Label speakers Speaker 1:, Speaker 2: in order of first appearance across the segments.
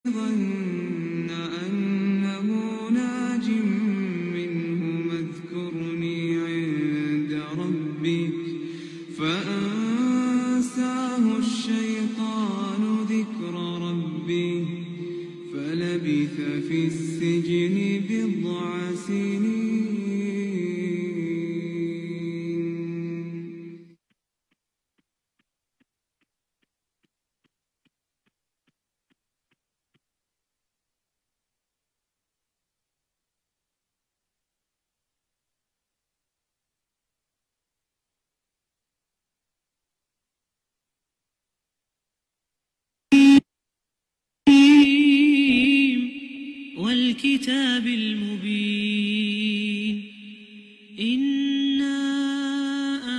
Speaker 1: ظن أنه ناج منه اذكرني عند ربك فأنساه الشيطان ذكر ربه فلبث في السجن بضع سنين.
Speaker 2: والكتاب المبين إنا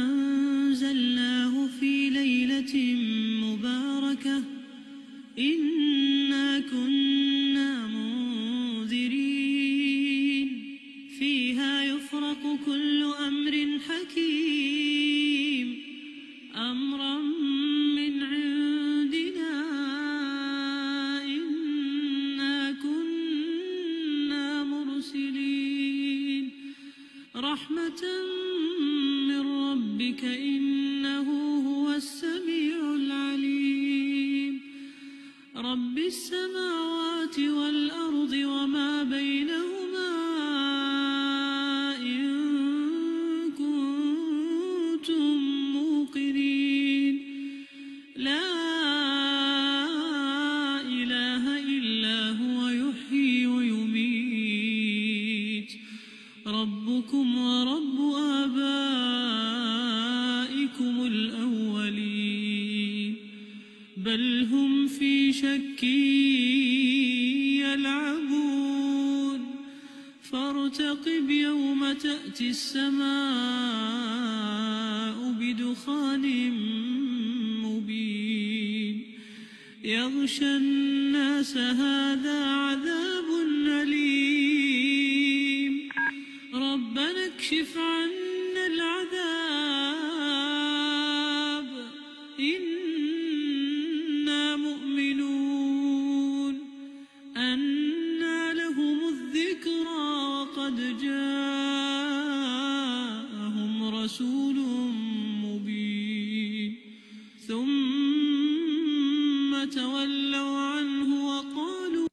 Speaker 2: أنزلناه في ليلة مباركة إنا كنا منذرين فيها يفرق كل أمر حكيم أمرا من عندنا إنا كنا مرسلين رحمة من ربك إنه هو السميع العليم رب السماوات والأرض وما بينهما إن كنتم موقنين لا إله إلا هو يحيي ويميت ربكم ورب آبائكم الأولين بل هم في شك يلعبون فارتقب يوم تأتي السماء بدخان مبين يغشى الناس هذا عذاب أليم ربنا اكشف عنا العذاب إنا مؤمنون أنى لهم الذكرى وقد جاءهم رسول مبين ثم تولوا عنه وقالوا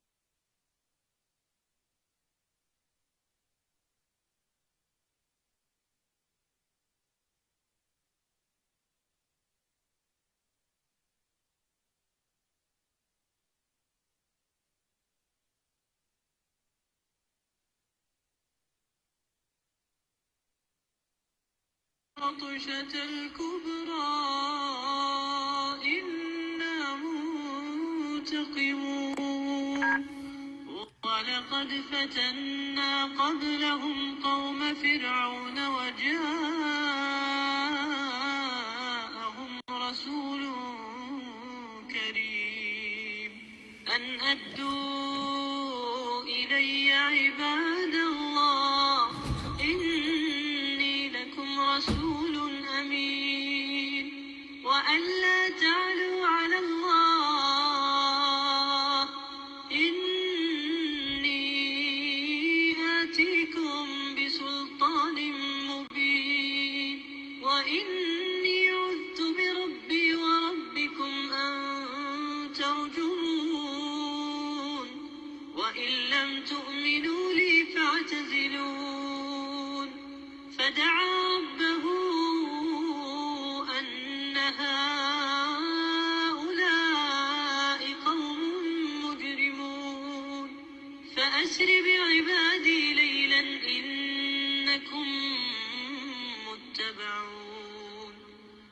Speaker 2: بطشة الكبرى إنا منتقمون ولقد فتنا قبلهم قوم فرعون وجاءهم رسول كريم أن أدوا إلي عباد الله إني لكم رسول أمين وأن لا تعلوا على الله إني آتيكم بسلطان مبين وإني عذت بربي وربكم أن ترجمون وإن لم تؤمنوا لي فاعتزلون فدعا ربه أن هؤلاء قوم مجرمون فأسر بعبادي ليلا إنكم متبعون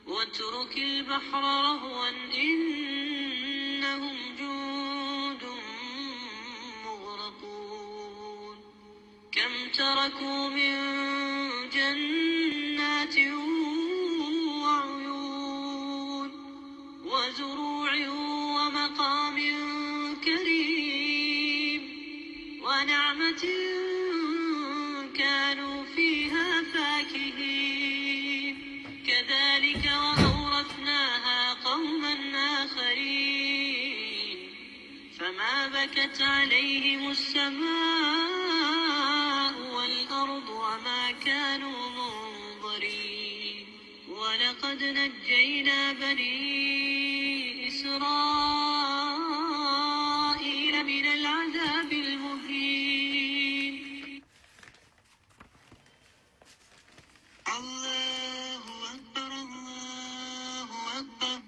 Speaker 2: واترك البحر رهوا إنهم جند مغرقون كم تركوا من جنات وعيون وزروع ومقام كريم ونعمة كانوا فيها فاكهين كذلك وأورثناها قوما آخرين فما بكى بكت عليهم السماء والأرض وما كانوا منظرين ولقد نجينا بني إسرائيل من العذاب المهين الله أكبر الله أكبر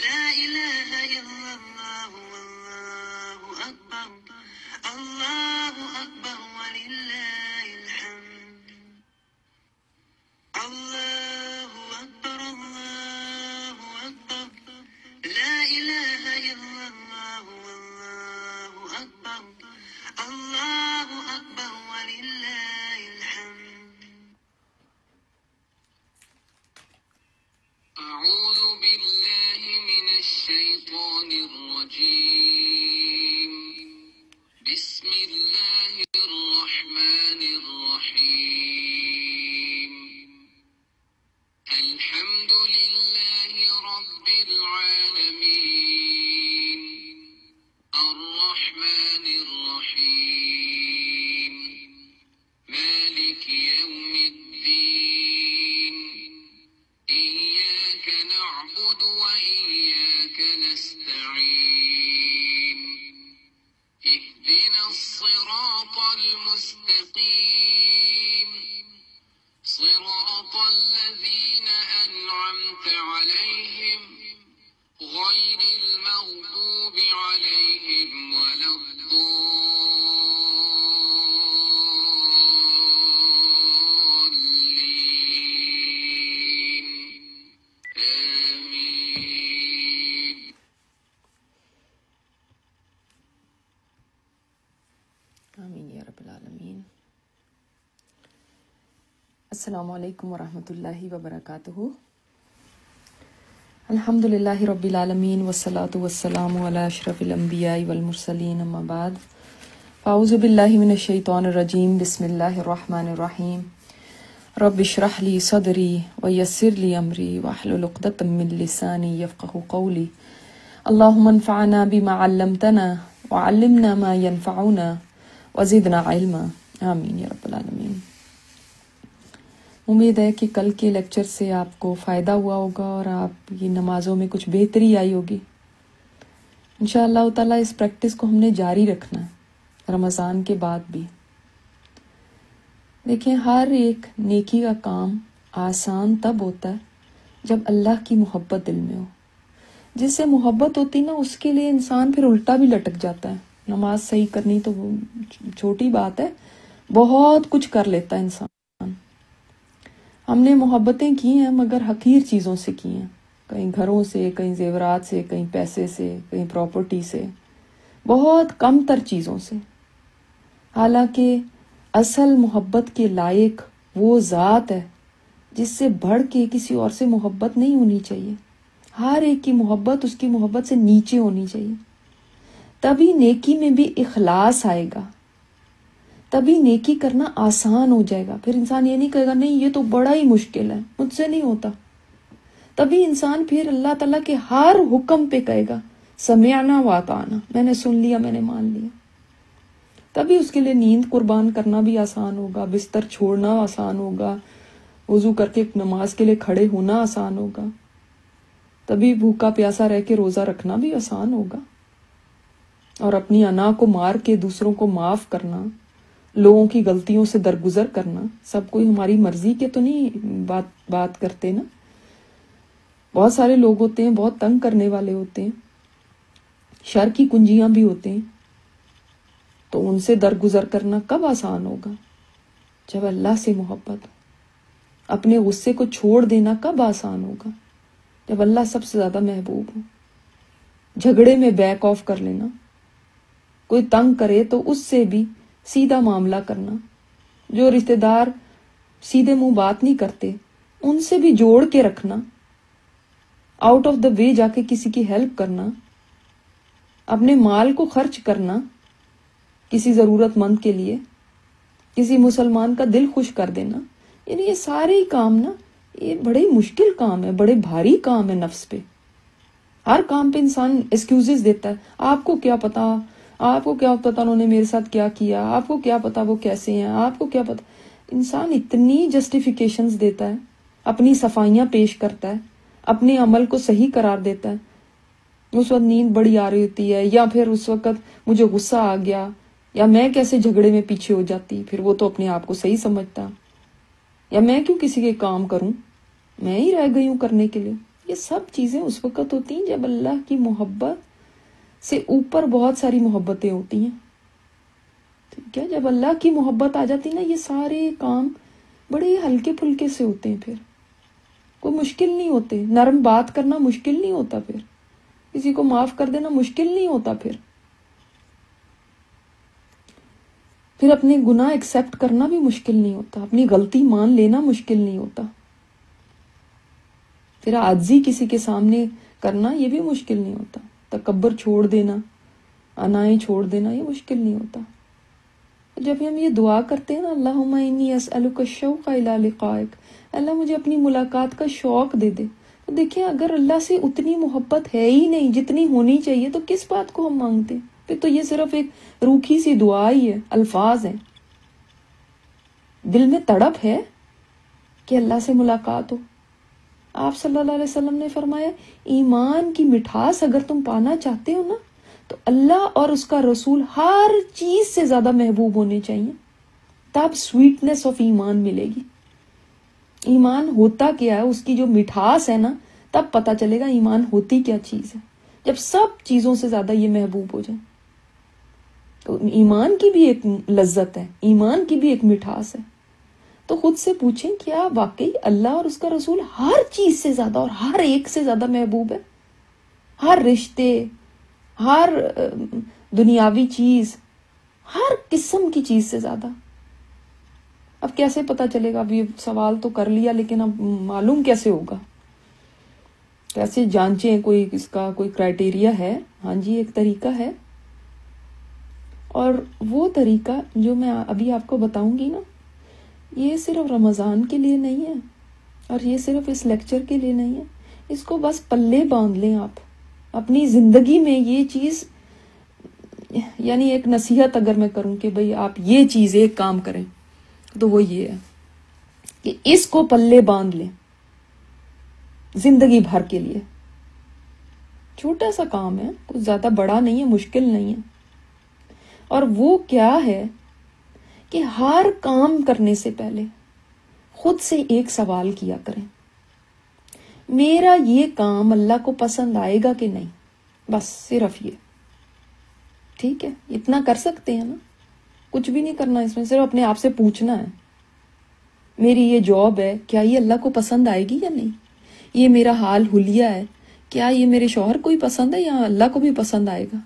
Speaker 2: لا إله إلا الله والله أكبر الله أكبر ولله الحمد الله أكبر الله أكبر لا إله إلا الله والله أكبر الله أكبر ولله الحمد أعوذ بالله من الشيطان الرجيم بسم الله الرحمن الرحيم الحمد لله رب العالمين الرحمن الرحيم مالك يوم الدين إياك نعبد وإياك نستعين اهدنا الصراط المستقيم صراط الذين أنعمت عليهم غير المغضوب عليهم ولا الضالين آمين
Speaker 3: آمین یا رب العالمین۔ السلام علیکم ورحمۃ اللہ وبرکاتہ۔ الحمد للہ رب العالمین والصلاة والسلام علی اشرف الانبیاء والمرسلین اما بعد اعوذ باللہ من الشیطان الرجیم بسم اللہ الرحمن الرحیم رب اشرح لی صدری ویسر لی امری واحلل عقدۃ من لسانی یفقهوا قولی اللہم انفعنا بما علمتنا وعلمنا ما ينفعنا وزدنا علما آمین یا رب العالمین۔ امید ہے کہ کل کے لیکچر سے آپ کو فائدہ ہوا ہوگا اور آپ کی نمازوں میں کچھ بہتری آئی ہوگی۔ انشاءاللہ تعالیٰ اس پریکٹس کو ہم نے جاری رکھنا ہے رمضان کے بعد بھی۔ دیکھیں، ہر ایک نیکی کا کام آسان تب ہوتا ہے جب اللہ کی محبت دل میں ہو۔ جس سے محبت ہوتی نا، اس کے لیے انسان پھر الٹا بھی لٹک جاتا ہے۔ نماز صحیح کرنی تو چھوٹی بات ہے، بہت کچھ کر لیتا ہے انسان۔ ہم نے محبتیں کی ہیں مگر حقیر چیزوں سے کی ہیں، کہیں گھروں سے، کہیں زیورات سے، کہیں پیسے سے، کہیں پراپرٹی سے، بہت کم تر چیزوں سے۔ حالانکہ اصل محبت کے لائق وہ ذات ہے جس سے بڑھ کے کسی اور سے محبت نہیں ہونی چاہیے۔ ہر ایک کی محبت اس کی محبت سے نیچے ہونی چاہیے، تبھی نیکی میں بھی اخلاص آئے گا، تبھی نیکی کرنا آسان ہو جائے گا۔ پھر انسان یہ نہیں کہے گا نہیں یہ تو بڑا ہی مشکل ہے، مجھ سے نہیں ہوتا۔ تبھی انسان پھر اللہ تعالیٰ کے ہر حکم پہ کہے گا سمعنا واطعنا، میں نے سن لیا، میں نے مان لیا۔ تبھی اس کے لیے نیند قربان کرنا بھی آسان ہوگا، بستر چھوڑنا آسان ہوگا، وضو کر کے نماز کے لیے کھڑے ہونا آسان ہوگا، تبھی بھوکا پیاسا رہ کے روزہ رکھنا بھی آسان ہوگا، اور اپنی انا کو مار کے دوسروں کو معاف کرنا، لوگوں کی غلطیوں سے درگزر کرنا۔ سب کوئی ہماری مرضی کے تو نہیں بات کرتے نا، بہت سارے لوگ ہوتے ہیں بہت تنگ کرنے والے ہوتے ہیں، شر کی کنجیاں بھی ہوتے ہیں، تو ان سے درگزر کرنا کب آسان ہوگا؟ جب اللہ سے محبت ہو۔ اپنے غصے کو چھوڑ دینا کب آسان ہوگا؟ جب اللہ سب سے زیادہ محبوب ہو۔ جھگڑے میں بیک آف کر لینا، کوئی تنگ کرے تو اس سے بھی سیدھا معاملہ کرنا، جو رشتہ دار سیدھے منہ بات نہیں کرتے ان سے بھی جوڑ کے رکھنا، آؤٹ آف دا وے جا کے کسی کی ہیلپ کرنا، اپنے مال کو خرچ کرنا کسی ضرورت مند کے لیے، کسی مسلمان کا دل خوش کر دینا، یعنی یہ سارے ہی کام نا، یہ بڑے مشکل کام ہے، بڑے بھاری کام ہے نفس پہ۔ ہر کام پہ انسان ایکسکیوزز دیتا ہے، آپ کو کیا پتا آپ کو کیا پتا انہوں نے میرے ساتھ کیا کیا، آپ کو کیا پتا وہ کیسے ہیں، آپ کو کیا پتا. انسان اتنی جسٹیفیکیشنز دیتا ہے، اپنی صفائیاں پیش کرتا ہے، اپنے عمل کو صحیح قرار دیتا ہے. اس وقت نیند بڑی آ رہی ہوتی ہے، یا پھر اس وقت مجھے غصہ آ گیا، یا میں کیسے جھگڑے میں پیچھے ہو جاتی، پھر وہ تو اپنے آپ کو صحیح سمجھتا، یا میں کیوں کسی کے کام کروں، میں ہی رہ گئی ہوں کرنے کے لیے. یہ سب چیزیں اس وقت ہوتی ہیں جب اللہ کی محبت سے اوپر بہت ساری محبتیں ہوتی ہیں. ٹھیک ہے، جب اللہ کی محبت آ جاتی نا، یہ سارے کام بڑے ہلکے پھلکے سے ہوتے ہیں، پھر کوئی مشکل نہیں ہوتے. نرم بات کرنا مشکل نہیں ہوتا، پھر کسی کو معاف کر دینا مشکل نہیں ہوتا، پھر اپنے گناہ ایکسیپٹ کرنا بھی مشکل نہیں ہوتا، اپنی غلطی مان لینا مشکل نہیں ہوتا، پھر عاجزی کسی کے سامنے کرنا یہ بھی مشکل نہیں ہوتا، تکبر چھوڑ دینا، انائیں چھوڑ دینا یہ مشکل نہیں ہوتا. جب ہم یہ دعا کرتے ہیں نا، اللہم انی اسألک الشوق الی لقائک، اللہ مجھے اپنی ملاقات کا شوق دے دے. تو دیکھیں اگر اللہ سے اتنی محبت ہے ہی نہیں جتنی ہونی چاہیے تو کس بات کو ہم مانگتے ہیں؟ پھر تو یہ صرف ایک روکھی سی دعا ہی ہے، الفاظ ہیں. دل میں تڑپ ہے کہ اللہ سے ملاقات ہو. آپ صلی اللہ علیہ وسلم نے فرمایا ایمان کی مٹھاس اگر تم پانا چاہتے ہو نا تو اللہ اور اس کا رسول ہر چیز سے زیادہ محبوب ہونے چاہیے، تب سویٹنس آف ایمان ملے گی. ایمان ہوتا کیا ہے، اس کی جو مٹھاس ہے نا، تب پتہ چلے گا ایمان ہوتی کیا چیز ہے، جب سب چیزوں سے زیادہ یہ محبوب ہو جائے. تو ایمان کی بھی ایک لذت ہے، ایمان کی بھی ایک مٹھاس ہے. تو خود سے پوچھیں کیا واقعی اللہ اور اس کا رسول ہر چیز سے زیادہ اور ہر ایک سے زیادہ محبوب ہے؟ ہر رشتے، ہر دنیاوی چیز، ہر قسم کی چیز سے زیادہ. اب کیسے پتا چلے گا؟ اب یہ سوال تو کر لیا، لیکن اب معلوم کیسے ہوگا؟ کیسے جانچیں؟ کوئی اس کا کوئی کرائٹیریا ہے؟ ہاں جی، ایک طریقہ ہے، اور وہ طریقہ جو میں ابھی آپ کو بتاؤں گی نا، یہ صرف رمضان کے لیے نہیں ہے، اور یہ صرف اس لیکچر کے لیے نہیں ہے. اس کو بس پلے باندھ لیں آپ اپنی زندگی میں. یہ چیز یعنی ایک نصیحت اگر میں کروں کہ بھئی آپ یہ چیز ایک کام کریں تو وہ یہ ہے کہ اس کو پلے باندھ لیں زندگی بھر کے لیے. چھوٹا سا کام ہے، کچھ زیادہ بڑا نہیں ہے، مشکل نہیں ہے. اور وہ کیا ہے کہ ہر کام کرنے سے پہلے خود سے ایک سوال کیا کریں، میرا یہ کام اللہ کو پسند آئے گا کہ نہیں؟ بس صرف یہ. ٹھیک ہے، اتنا کر سکتے ہیں نا، کچھ بھی نہیں کرنا اس میں، صرف اپنے آپ سے پوچھنا ہے میری یہ جاب ہے، کیا یہ اللہ کو پسند آئے گی یا نہیں؟ یہ میرا حال حلیہ ہے، کیا یہ میرے شوہر کو ہی پسند ہے یا اللہ کو بھی پسند آئے گا؟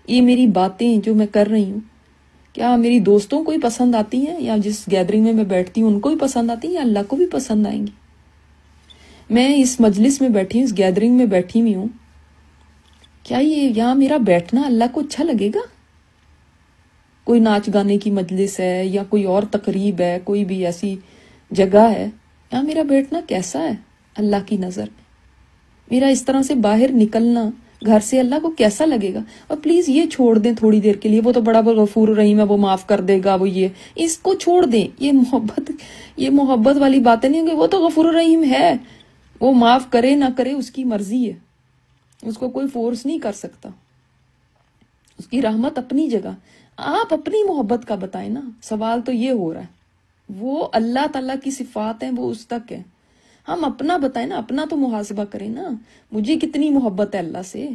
Speaker 3: یہ میری باتیں جو میں کر رہی ہوں کیا میری دوستوں کو ہی پسند آتی ہیں، یا جس گیدرنگ میں بیٹھتی ہوں ان کو ہی پسند آتی ہیں، یا اللہ کو بھی پسند آئیں گی؟ میں اس مجلس میں بیٹھی ہوں، اس گیدرنگ میں بیٹھی ہوئی ہوں، کیا یہ یہاں میرا بیٹھنا اللہ کو اچھا لگے گا؟ کوئی ناچ گانے کی مجلس ہے یا کوئی اور تقریب ہے، کوئی بھی ایسی جگہ ہے، یہاں میرا بیٹھنا کیسا ہے اللہ کی نظر میں؟ میرا اس طرح سے باہر نکلنا گھر سے اللہ کو کیسا لگے گا؟ اور پلیز یہ چھوڑ دیں تھوڑی دیر کے لیے، وہ تو بڑا غفور رحیم ہے، وہ معاف کر دے گا، وہ یہ، اس کو چھوڑ دیں. یہ محبت والی باتیں نہیں ہوں، وہ تو غفور رحیم ہے، وہ معاف کرے نہ کرے اس کی مرضی ہے، اس کو کوئی فورس نہیں کر سکتا، اس کی رحمت اپنی جگہ. آپ اپنی محبت کا بتائیں نا. سوال تو یہ ہو رہا ہے، وہ اللہ تعالیٰ کی صفات ہیں وہ اس تک ہے، ہم اپنا بتائیں نا، اپنا تو محاسبہ کریں نا. مجھے کتنی محبت ہے اللہ سے،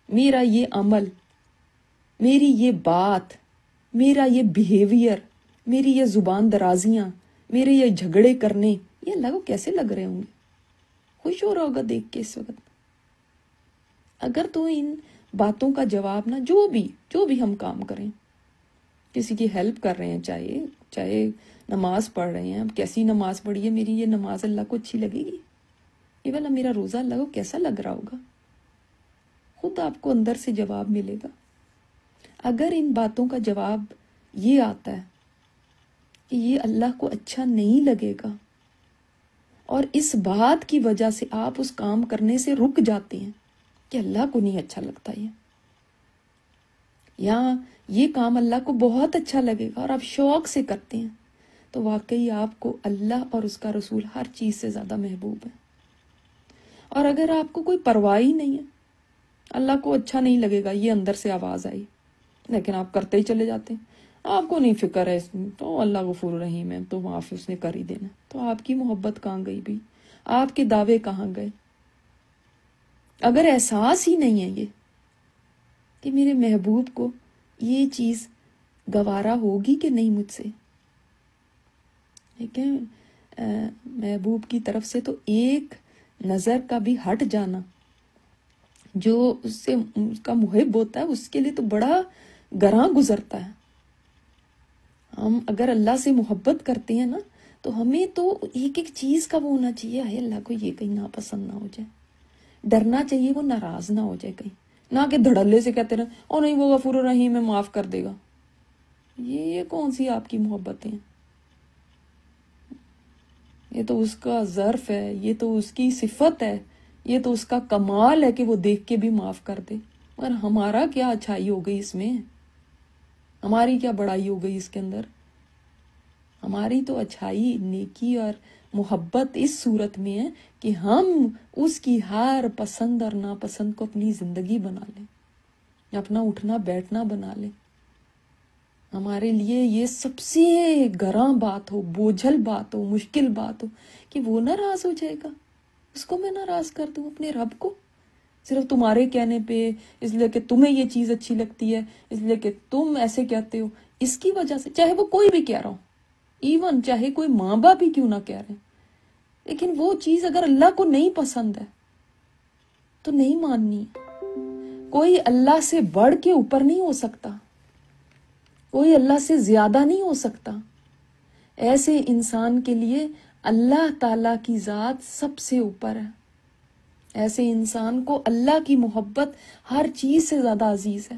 Speaker 3: میرا یہ عمل، میری یہ بات، میرا یہ بیہیویئر، میری یہ زبان درازیاں، میرے یہ جھگڑے کرنے، یہ اللہ کو کیسے لگ رہے ہوں گے؟ خوش ہو رہا ہوگا دیکھ کے اس وقت. اگر تو ان باتوں کا جواب نہ، جو بھی ہم کام کریں، کسی کی ہیلپ کر رہے ہیں، چاہے نماز پڑھ رہے ہیں، اب کیسی نماز پڑھی ہے، میری یہ نماز اللہ کو اچھی لگے گی؟ یہ والا میرا روزہ اللہ کو کیسا لگ رہا ہوگا؟ خود آپ کو اندر سے جواب ملے گا. اگر ان باتوں کا جواب یہ آتا ہے کہ یہ اللہ کو اچھا نہیں لگے گا، اور اس بات کی وجہ سے آپ اس کام کرنے سے رک جاتے ہیں کہ اللہ کو نہیں اچھا لگتا یہ، یا یہ کام اللہ کو بہت اچھا لگے گا اور آپ شوق سے کرتے ہیں، تو واقعی آپ کو اللہ اور اس کا رسول ہر چیز سے زیادہ محبوب ہے۔ اور اگر آپ کو کوئی پرواہ ہی نہیں ہے، اللہ کو اچھا نہیں لگے گا، یہ اندر سے آواز آئی، لیکن آپ کرتے ہی چلے جاتے ہیں، آپ کو نہیں فکر ہے اس میں، تو اللہ غفور رحیم ہے تو معاف اس نے کر ہی دینا، تو آپ کی محبت کہاں گئی بھی؟ آپ کے دعوے کہاں گئے؟ اگر احساس ہی نہیں ہے یہ کہ میرے محبوب کو یہ چیز گوارا ہوگی کہ نہیں مجھ سے، لیکن محبوب کی طرف سے تو ایک نظر کا بھی ہٹ جانا، جو اس سے اس کا محب ہوتا ہے اس کے لیے تو بڑا گراں گزرتا ہے۔ ہم اگر اللہ سے محبت کرتے ہیں نا، تو ہمیں تو ایک ایک چیز کا وہ ہونا چاہیے، ہے اللہ کو یہ کہیں ناپسند نہ ہو جائے، ڈرنا چاہیے وہ ناراض نہ ہو جائے کہیں، نہ کہ دھڑلے سے کہتے رہے او نہیں وہ غفور الرحیم ہے معاف کر دے گا۔ یہ کون سی آپ کی محبتیں ہیں؟ یہ تو اس کا ظرف ہے، یہ تو اس کی صفت ہے، یہ تو اس کا کمال ہے کہ وہ دیکھ کے بھی معاف کر دے۔ اور ہمارا کیا اچھائی ہو گئی اس میں، ہماری کیا بڑائی ہو گئی اس کے اندر؟ ہماری تو اچھائی، نیکی اور محبت اس صورت میں ہے کہ ہم اس کی ہر پسند اور ناپسند کو اپنی زندگی بنا لیں، اپنا اٹھنا بیٹھنا بنا لیں۔ ہمارے لیے یہ سب سے گراں بات ہو، بوجھل بات ہو، مشکل بات ہو کہ وہ ناراض ہو جائے گا، اس کو میں ناراض کر دوں، اپنے رب کو، صرف تمہارے کہنے پہ، اس لیے کہ تمہیں یہ چیز اچھی لگتی ہے، اس لیے کہ تم ایسے کہتے ہو، اس کی وجہ سے، چاہے وہ کوئی بھی کہہ رہا ہو، ایون چاہے کوئی ماں باپ ہی کیوں نہ کہہ رہے ہیں، لیکن وہ چیز اگر اللہ کو نہیں پسند ہے تو نہیں ماننی۔ کوئی اللہ سے بڑھ کے اوپر نہیں ہو سکتا، کوئی اللہ سے زیادہ نہیں ہو سکتا۔ ایسے انسان کے لیے اللہ تعالی کی ذات سب سے اوپر ہے، ایسے انسان کو اللہ کی محبت ہر چیز سے زیادہ عزیز ہے،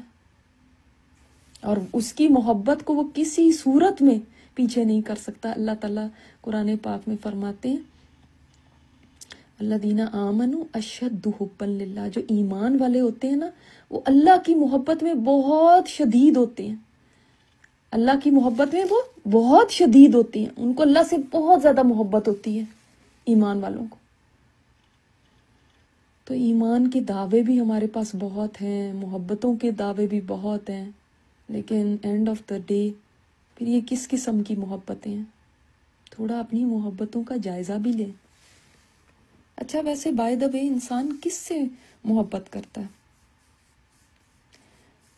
Speaker 3: اور اس کی محبت کو وہ کسی صورت میں پیچھے نہیں کر سکتا۔ اللہ تعالیٰ قرآن پاک میں فرماتے ہیں الذین آمنوا اشد حبا للہ، جو ایمان والے ہوتے ہیں نا وہ اللہ کی محبت میں بہت شدید ہوتے ہیں، اللہ کی محبت میں وہ بہت شدید ہوتی ہیں، ان کو اللہ سے بہت زیادہ محبت ہوتی ہے ایمان والوں کو۔ تو ایمان کے دعوے بھی ہمارے پاس بہت ہیں، محبتوں کے دعوے بھی بہت ہیں، لیکن اینڈ آف دا ڈے پھر یہ کس قسم کی محبتیں ہیں؟ تھوڑا اپنی محبتوں کا جائزہ بھی لیں۔ اچھا ویسے بائی دا وے انسان کس سے محبت کرتا ہے؟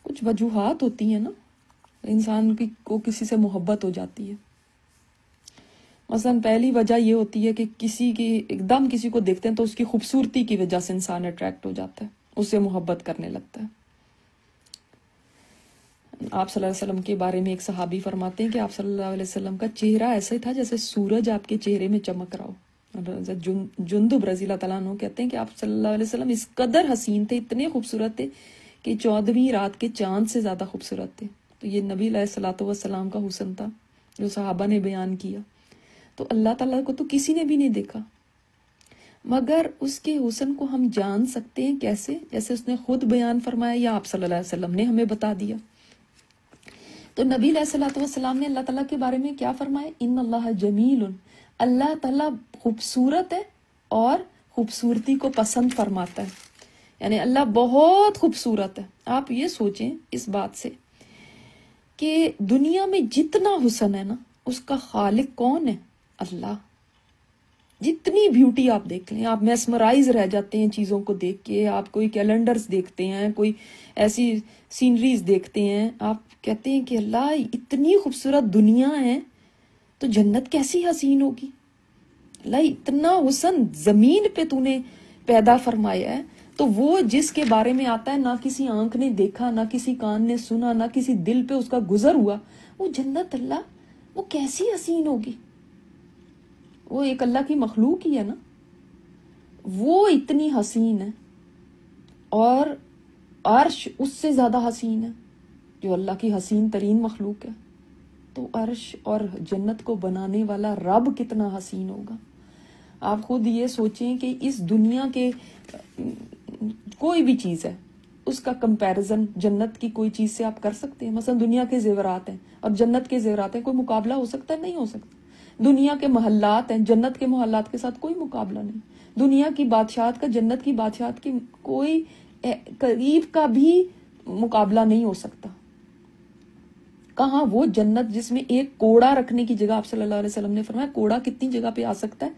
Speaker 3: کچھ وجوہات ہوتی ہیں نا انسان کو کسی سے محبت ہو جاتی ہے۔ مثلا پہلی وجہ یہ ہوتی ہے کہ ایک دم کسی کو دیکھتے ہیں تو اس کی خوبصورتی کی وجہ سے انسان اٹریکٹ ہو جاتا ہے، اس سے محبت کرنے لگتا ہے۔ آپ صلی اللہ علیہ وسلم کے بارے میں ایک صحابی فرماتے ہیں کہ آپ صلی اللہ علیہ وسلم کا چہرہ ایسا تھا جیسے سورج آپ کے چہرے میں چمک رہا ہو۔ جندب رضی اللہ تعالیٰ عنہ کہتے ہیں کہ آپ صلی اللہ علیہ وسلم اس قدر حسین تھے، اتنے خوبصورت تھے کہ 14ویں رات کے چاند سے زیادہ خوبصورت تھے۔ تو یہ نبی علیہ الصلوۃ والسلام کا حسن تھا جو صحابہ نے بیان کیا۔ تو اللہ تعالیٰ کو تو کسی نے بھی نہیں دیکھا، مگر اس کے حسن کو ہم جان سکتے ہیں کیسے؟ جیسے اس نے خود بیان فرمایا یا آپ صلی اللہ علیہ وسلم نے ہمیں بتا دیا۔ تو نبی علیہ الصلوۃ والسلام نے اللہ تعالیٰ کے بارے میں کیا فرمایا؟ ان اللہ جمیل، اللہ تعالیٰ خوبصورت ہے اور خوبصورتی کو پسند فرماتا ہے، یعنی اللہ بہت خوبصورت ہے۔ آپ یہ سوچیں اس بات سے کہ دنیا میں جتنا حسن ہے نا اس کا خالق کون ہے؟ اللہ۔ جتنی بیوٹی آپ دیکھ لیں، آپ میسمرائز رہ جاتے ہیں چیزوں کو دیکھ کے، آپ کوئی کیلنڈرز دیکھتے ہیں، کوئی ایسی سینریز دیکھتے ہیں، آپ کہتے ہیں کہ اللہ اتنی خوبصورت دنیا ہے تو جنت کیسی حسین ہوگی، اللہ اتنا حسن زمین پہ تو نے پیدا فرمایا ہے، تو وہ جس کے بارے میں آتا ہے نہ کسی آنکھ نے دیکھا، نہ کسی کان نے سنا، نہ کسی دل پہ اس کا گزر ہوا، وہ جنت اللہ وہ کیسی حسین ہوگی؟ وہ ایک اللہ کی مخلوق ہی ہے نا، وہ اتنی حسین ہے، اور عرش اس سے زیادہ حسین ہے جو اللہ کی حسین ترین مخلوق ہے۔ تو عرش اور جنت کو بنانے والا رب کتنا حسین ہوگا۔ آپ خود یہ سوچیں کہ اس دنیا کے کوئی بھی چیز ہے، اس کا کمپیریزن جنت کی کوئی چیز سے آپ کر سکتے ہیں؟ مثلا دنیا کے زیورات ہیں اور جنت کے زیورات ہیں، کوئی مقابلہ ہو سکتا ہے؟ نہیں ہو سکتا۔ دنیا کے محلات ہیں، جنت کے محلات کے ساتھ کوئی مقابلہ نہیں۔ دنیا کی بادشاہت کا جنت کی بادشاہت کی کوئی قریب کا بھی مقابلہ نہیں ہو سکتا۔ کہاں وہ جنت جس میں ایک کوڑا رکھنے کی جگہ، آپ صلی اللہ علیہ وسلم نے فرمایا کوڑا کتنی جگہ پہ آ سکتا ہے؟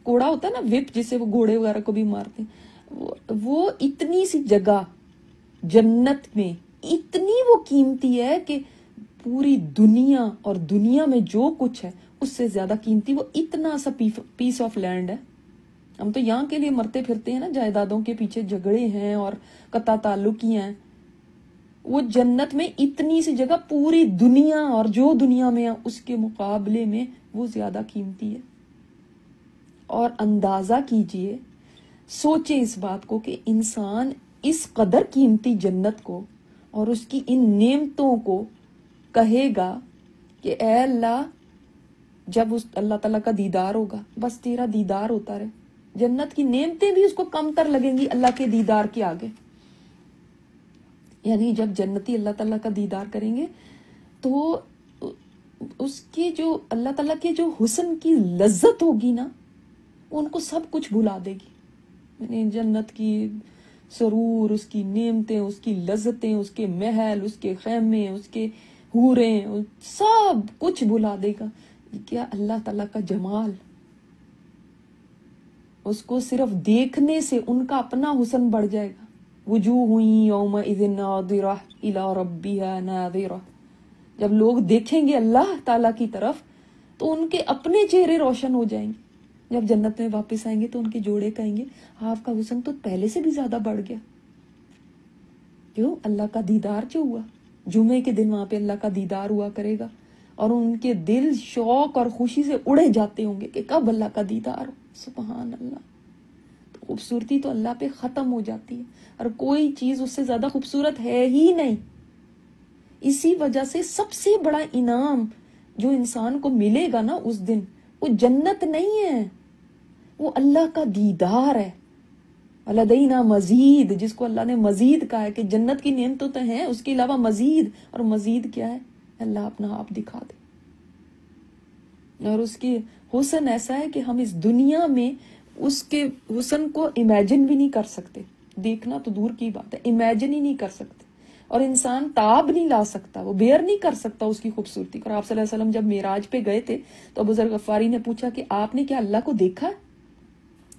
Speaker 3: کوڑا ہوتا ہے نا وپ، جسے وہ گھوڑے وغیرہ کو بھی مارتے ہیں، وہ اتنی سی جگہ جنت میں اتنی وہ قیمتی ہے کہ پوری دنیا اور دنیا میں جو کچھ ہے اس سے زیادہ قیمتی وہ اتنا سا پیس آف لینڈ ہے۔ ہم تو یہاں کے لیے مرتے پھرتے ہیں نا، جائیدادوں کے پیچھے جھگڑے ہیں اور قطع تعلقی ہیں۔ وہ جنت میں اتنی سی جگہ پوری دنیا اور جو دنیا میں ہے اس کے مقابلے میں وہ زیادہ قیمتی ہے۔ اور اندازہ کیجئے، سوچیں اس بات کو کہ انسان اس قدر قیمتی جنت کو اور اس کی ان نعمتوں کو کہے گا کہ اے اللہ، جب اس اللہ تعالیٰ کا دیدار ہوگا، بس تیرا دیدار ہوتا رہے، جنت کی نعمتیں بھی اس کو کم تر لگیں گی اللہ کے دیدار کے آگے۔ یعنی جب جنتی اللہ تعالیٰ کا دیدار کریں گے تو اس کی جو اللہ تعالیٰ کے جو حسن کی لذت ہوگی نا، ان کو سب کچھ بھلا دے گی۔ یعنی جنت کی سرور، اس کی نعمتیں، اس کی لذتیں، اس کے محل، اس کے خیمے، اس کے حوریں، سب کچھ بھلا دے گا۔ کیا اللہ تعالیٰ کا جمال، اس کو صرف دیکھنے سے ان کا اپنا حسن بڑھ جائے گا۔ وجوہ یومئذ ناظرہ الی ربہا ناظرہ، جب لوگ دیکھیں گے اللہ تعالیٰ کی طرف تو ان کے اپنے چہرے روشن ہو جائیں گے۔ جب جنت میں واپس آئیں گے تو ان کے جوڑے کہیں گے آپ کا حسن تو پہلے سے بھی زیادہ بڑھ گیا۔ کیوں؟ اللہ کا دیدار جو ہوا، جمعے کے دن وہاں پہ اللہ کا دیدار ہوا کرے گا اور ان کے دل شوق اور خوشی سے اڑے جاتے ہوں گے کہ کب اللہ کا دیدار ہو۔ سبحان اللہ، تو خوبصورتی تو اللہ پہ ختم ہو جاتی ہے اور کوئی چیز اس سے زیادہ خوبصورت ہے ہی نہیں۔ اسی وجہ سے سب سے بڑا انعام جو انسان کو ملے گا نا اس دن، وہ جنت نہیں ہے، وہ اللہ کا دیدار ہے۔ لدینا مزید، جس کو اللہ نے مزید کہا ہے کہ جنت کی نعمتیں تو ہیں، اس کے علاوہ مزید، اور مزید کیا ہے؟ اللہ اپنا آپ دکھا دے۔ اور اس کی حسن ایسا ہے کہ ہم اس دنیا میں اس کے حسن کو امیجن بھی نہیں کر سکتے، دیکھنا تو دور کی بات ہے، امیجن ہی نہیں کر سکتے، اور انسان تاب نہیں لا سکتا، وہ بیئر نہیں کر سکتا اس کی خوبصورتی کو۔ اور آپ صلی اللہ علیہ وسلم جب معراج پہ گئے تھے تو ابو ذر غفاری نے پوچھا کہ آپ نے کیا اللہ کو دیکھا؟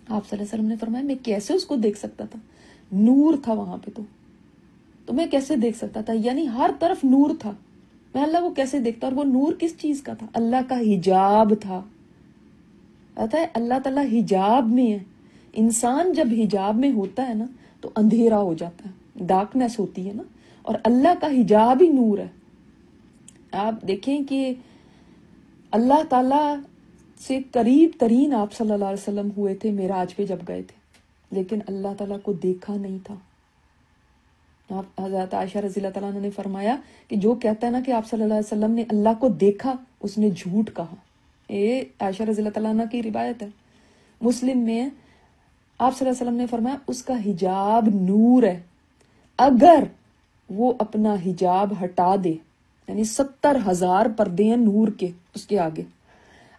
Speaker 3: آپ صلی اللہ علیہ وسلم نے فرمایا میں کیسے اس کو دیکھ سکتا تھا، نور تھا وہاں پہ، تو میں کیسے دیکھ سکتا تھا؟ یعنی ہر طرف نور تھا، میں اللہ کو کیسے دیکھتا؟ اور وہ نور کس چیز کا تھا؟ اللہ کا حجاب تھا۔ پتہ ہے اللہ تعالیٰ حجاب میں ہے، انسان جب حجاب میں ہوتا ہے نا تو اندھیرا ہو جاتا ہے، ڈارکنیس ہوتی ہے نا، اور اللہ کا حجاب ہی نور ہے۔ آپ دیکھیں کہ اللہ تعالیٰ سے قریب ترین آپ صلی اللہ علیہ وسلم ہوئے تھے معراج پہ جب گئے تھے، لیکن اللہ تعالیٰ کو دیکھا نہیں تھا۔ حضرت عائشہ رضی اللہ تعالیٰ عنہ نے فرمایا کہ جو کہتا ہے نا کہ آپ صلی اللہ علیہ وسلم نے اللہ کو دیکھا، اس نے جھوٹ کہا۔ یہ عائشہ رضی اللہ تعالیٰ عنہ کی روایت ہے، مسلم میں آپ صلی اللہ علیہ وسلم نے فرمایا اس کا حجاب نور ہے، اگر وہ اپنا حجاب ہٹا دے، یعنی 70,000 پردے ہیں نور کے اس کے آگے،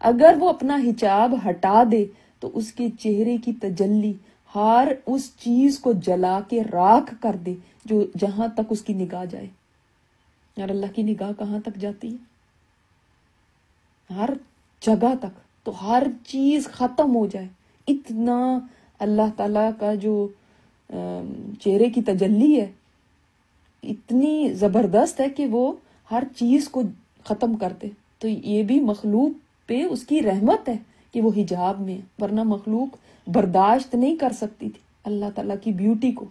Speaker 3: اگر وہ اپنا حجاب ہٹا دے تو اس کے چہرے کی تجلی ہر اس چیز کو جلا کے راکھ کر دے جو جہاں تک اس کی نگاہ جائے۔ اور اللہ کی نگاہ کہاں تک جاتی ہے؟ ہر جگہ تک، تو ہر چیز ختم ہو جائے، اتنا اللہ تعالیٰ کا جو چہرے کی تجلی ہے اتنی زبردست ہے کہ وہ ہر چیز کو ختم کر دے۔ تو یہ بھی مخلوق پہ اس کی رحمت ہے کہ وہ حجاب میں ہے، ورنہ مخلوق برداشت نہیں کر سکتی تھی اللہ تعالیٰ کی بیوٹی کو۔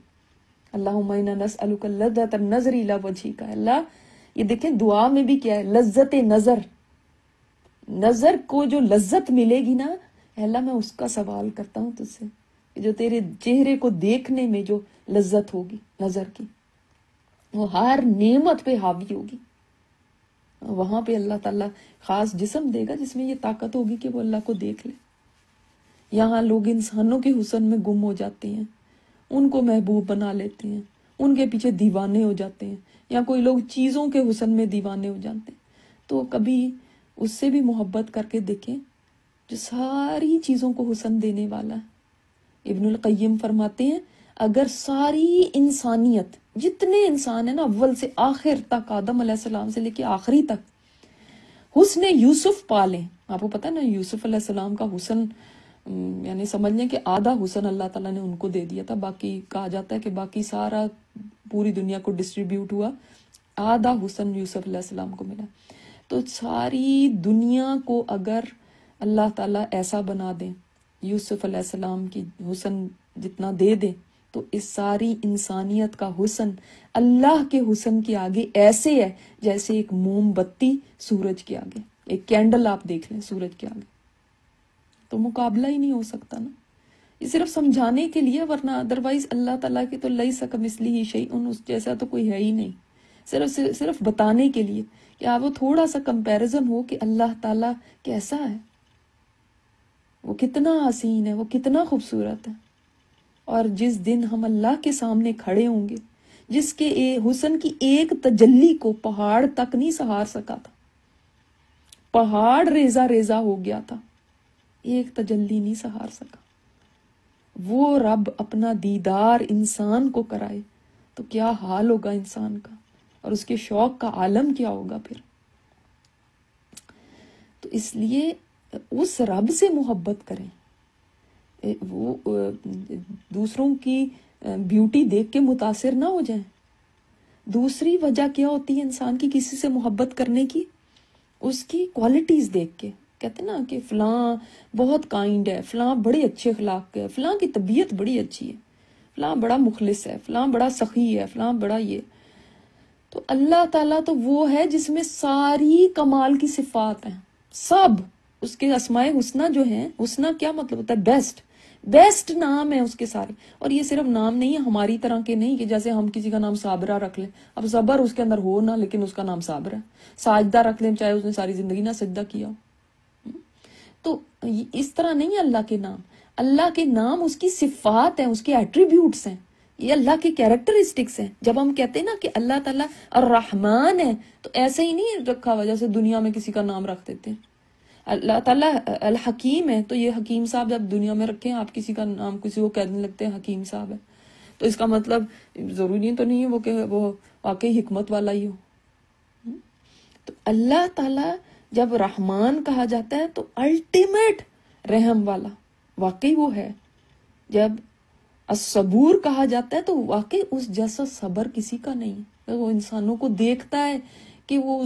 Speaker 3: اللہم انا نسألک لذۃ النظر الی وجہک، اللہ یہ دیکھیں دعا میں بھی کیا ہے، لذت نظر، نظر کو جو لذت ملے گی نا، اے اللہ میں اس کا سوال کرتا ہوں تجھ سے، جو تیرے چہرے کو دیکھنے میں جو لذت ہوگی نظر کی، وہ ہر نعمت پہ حاوی ہوگی۔ وہاں پہ اللہ تعالیٰ خاص جسم دے گا جس میں یہ طاقت ہوگی کہ وہ اللہ کو دیکھ لے۔ یہاں لوگ انسانوں کے حسن میں گم ہو جاتے ہیں، ان کو محبوب بنا لیتے ہیں، ان کے پیچھے دیوانے ہو جاتے ہیں، یا کوئی لوگ چیزوں کے حسن میں دیوانے ہو جاتے ہیں. تو کبھی اس سے بھی محبت کر کے دیکھیں جو ساری چیزوں کو حسن دینے والا ہے. ابن القیم فرماتے ہیں اگر ساری انسانیت، جتنے انسان ہیں نا، اول سے آخر تک، آدم علیہ السلام سے لے کے آخری تک، حسن یوسف پالیں. آپ کو پتہ نا یوسف علیہ السلام کا حسن، یعنی سمجھ لیں کہ آدھا حسن اللہ تعالیٰ نے ان کو دے دیا تھا، باقی کہا جاتا ہے کہ باقی سارا پوری دنیا کو ڈسٹریبیوٹ ہوا، آدھا حسن یوسف علیہ السلام کو ملا. تو ساری دنیا کو اگر اللہ تعالیٰ ایسا بنا دیں، یوسف علیہ السلام کی حسن جتنا دے دیں، تو اس ساری انسانیت کا حسن اللہ کے حسن کے آگے ایسے ہے جیسے ایک موم بتی سورج کے آگے، ایک کینڈل آپ دیکھ لیں سورج کے آگے، تو مقابلہ ہی نہیں ہو سکتا نا. یہ صرف سمجھانے کے لیے، ورنہ ادروائز اللہ تعالیٰ کی تو لیس کمثلہ شیء، اس جیسا تو کوئی ہے ہی نہیں. صرف بتانے کے لیے کہ آپ وہ تھوڑا سا کمپیریزن ہو کہ اللہ تعالیٰ کیسا ہے، وہ کتنا حسین ہے، وہ کتنا خوبصورت ہے. اور جس دن ہم اللہ کے سامنے کھڑے ہوں گے، جس کے حسن کی ایک تجلی کو پہاڑ تک نہیں سہار سکا تھا، پہاڑ ریزہ ریزہ ہو گیا تھا، ایک تجلی نہیں سہار سکا. وہ رب اپنا دیدار انسان کو کرائے تو کیا حال ہوگا انسان کا، اور اس کے شوق کا عالم کیا ہوگا پھر. تو اس لیے اس رب سے محبت کریں، وہ دوسروں کی بیوٹی دیکھ کے متاثر نہ ہو جائیں. دوسری وجہ کیا ہوتی ہے انسان کی کسی سے محبت کرنے کی؟ اس کی کوالٹیز دیکھ کے. کہتے ہیں نا کہ فلاں بہت کائنڈ ہے، فلاں بڑے اچھے اخلاق کے ہے، فلاں کی طبیعت بڑی اچھی ہے، فلاں بڑا مخلص ہے، فلاں بڑا سخی ہے، فلاں بڑا یہ. تو اللہ تعالیٰ تو وہ ہے جس میں ساری کمال کی صفات ہیں، سب اس کے اسماء حسنہ جو ہیں، حسنہ کیا مطلب ہوتا ہے؟ بیسٹ نام ہے اس کے سارے. اور یہ صرف نام نہیں ہے ہماری طرح کے نہیں کہ جیسے ہم کسی کا نام صابرہ رکھ لیں، اب صبر اس کے اندر ہو نہ لیکن اس کا نام صابر ہے. ساجدہ رکھ لیں چاہے اس نے ساری زندگی نہ سجدہ کیا ہو. تو اس طرح نہیں ہے اللہ کے نام. اللہ کے نام اس کی صفات ہیں، اس کے ایٹریبیوٹس ہیں، یہ اللہ کے کیریکٹرسٹکس ہیں. جب ہم کہتے ہیں نا کہ اللہ تعالیٰ الرحمن ہے، تو ایسے ہی نہیں رکھا ہوا جیسے دنیا میں کسی کا نام رکھ دیتے ہیں. اللہ تعالیٰ الحکیم ہے، تو یہ حکیم صاحب جب دنیا میں رکھیں، آپ کسی کا نام کسی کو کہنے لگتے ہیں حکیم صاحب ہے، تو اس کا مطلب ضروری تو نہیں ہے وہ کہ وہ واقعی حکمت والا ہی ہو. تو اللہ تعالیٰ جب رحمان کہا جاتا ہے تو الٹیمیٹ رحم والا واقعی وہ ہے. جب الصبور کہا جاتا ہے تو واقعی اس جیسا صبر کسی کا نہیں ہے. وہ انسانوں کو دیکھتا ہے کہ وہ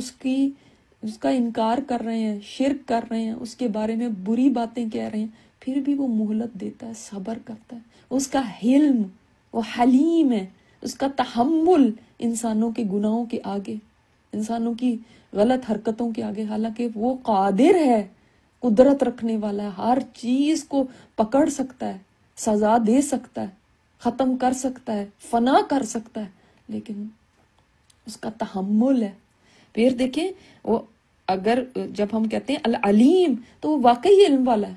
Speaker 3: اس کا انکار کر رہے ہیں، شرک کر رہے ہیں، اس کے بارے میں بری باتیں کہہ رہے ہیں، پھر بھی وہ مہلت دیتا ہے، صبر کرتا ہے. اس کا حلم، وہ حلیم ہے، اس کا تحمل انسانوں کے گناہوں کے آگے، انسانوں کی غلط حرکتوں کے آگے. حالانکہ وہ قادر ہے، قدرت رکھنے والا ہے، ہر چیز کو پکڑ سکتا ہے، سزا دے سکتا ہے، ختم کر سکتا ہے، فنا کر سکتا ہے، لیکن اس کا تحمل ہے. پھر دیکھیں وہ اگر جب ہم کہتے ہیں العلیم تو وہ واقعی علم والا ہے.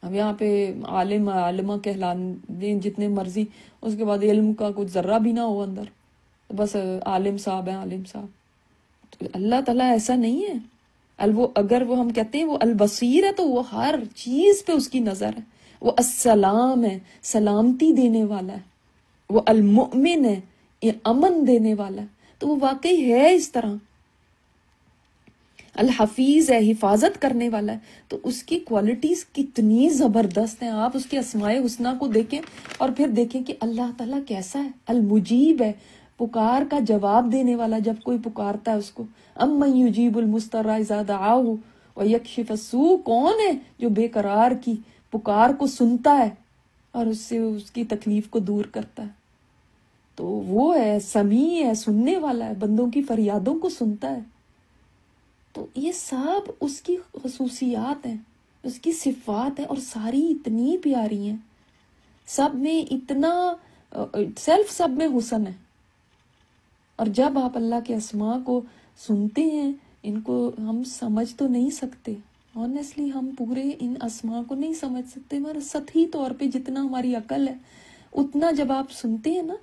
Speaker 3: اب یہاں پہ عالم عالمہ کہلانے جتنے مرضی، اس کے بعد علم کا کچھ ذرہ بھی نہ ہو اندر، بس عالم صاحب ہیں، عالم صاحب. تو اللہ تعالیٰ ایسا نہیں ہے. اگر وہ ہم کہتے ہیں وہ البصیر ہے تو وہ ہر چیز پہ اس کی نظر ہے. وہ السلام ہے، سلامتی دینے والا ہے. وہ المؤمن ہے، یہ امن دینے والا ہے. تو وہ واقعی ہے اس طرح. الحفیظ ہے، حفاظت کرنے والا ہے. تو اس کی کوالٹیز کتنی زبردست ہیں. آپ اس کے اسماء حسنہ کو دیکھیں اور پھر دیکھیں کہ اللہ تعالیٰ کیسا ہے. المجیب ہے، پکار کا جواب دینے والا جب کوئی پکارتا ہے اس کو. امن یجیب المضطر اذا دعاہ ویکشف السوء، کون ہے جو بے قرار کی پکار کو سنتا ہے اور اس سے اس کی تکلیف کو دور کرتا ہے. تو وہ ہے، سمیع ہے، سننے والا ہے، بندوں کی فریادوں کو سنتا ہے. تو یہ سب اس کی خصوصیات ہیں، اس کی صفات ہیں، اور ساری اتنی پیاری ہیں. سب میں اتنا سب میں حسن ہے. اور جب آپ اللہ کے اسماء کو سنتے ہیں، ان کو ہم سمجھ تو نہیں سکتے. آنیسٹلی ہم پورے ان اسماء کو نہیں سمجھ سکتے، مگر سطحی طور پہ جتنا ہماری عقل ہے اتنا جب آپ سنتے ہیں نا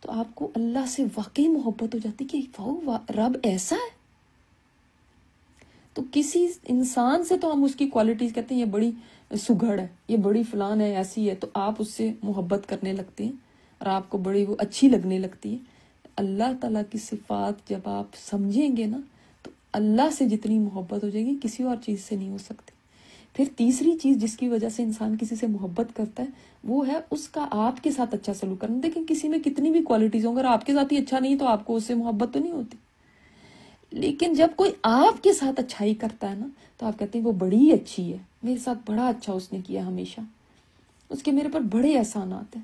Speaker 3: تو آپ کو اللہ سے واقعی محبت ہو جاتی کہ واہ رب ایسا ہے. تو کسی انسان سے تو ہم اس کی کوالٹیز کہتے ہیں یہ بڑی سگڑ ہے، یہ بڑی فلان ہے، ایسی ہے، تو آپ اس سے محبت کرنے لگتے ہیں اور آپ کو بڑی وہ اچھی لگنے لگتی ہے. اللہ تعالیٰ کی صفات جب آپ سمجھیں گے نا تو اللہ سے جتنی محبت ہو جائے گی کسی اور چیز سے نہیں ہو سکتی. پھر تیسری چیز جس کی وجہ سے انسان کسی سے محبت کرتا ہے وہ ہے اس کا آپ کے ساتھ اچھا سلوک کرنا. دیکھیں کسی میں کتنی بھی کوالٹیز ہوں، اگر آپ کے ساتھ ہی اچھا نہیں تو آپ کو اس سے محبت تو نہیں ہوتی. لیکن جب کوئی آپ کے ساتھ اچھائی کرتا ہے نا تو آپ کہتے ہیں وہ بڑی اچھی ہے، میرے ساتھ بڑا اچھا اس نے کیا، ہمیشہ اس کے میرے پر بڑے احسانات ہیں،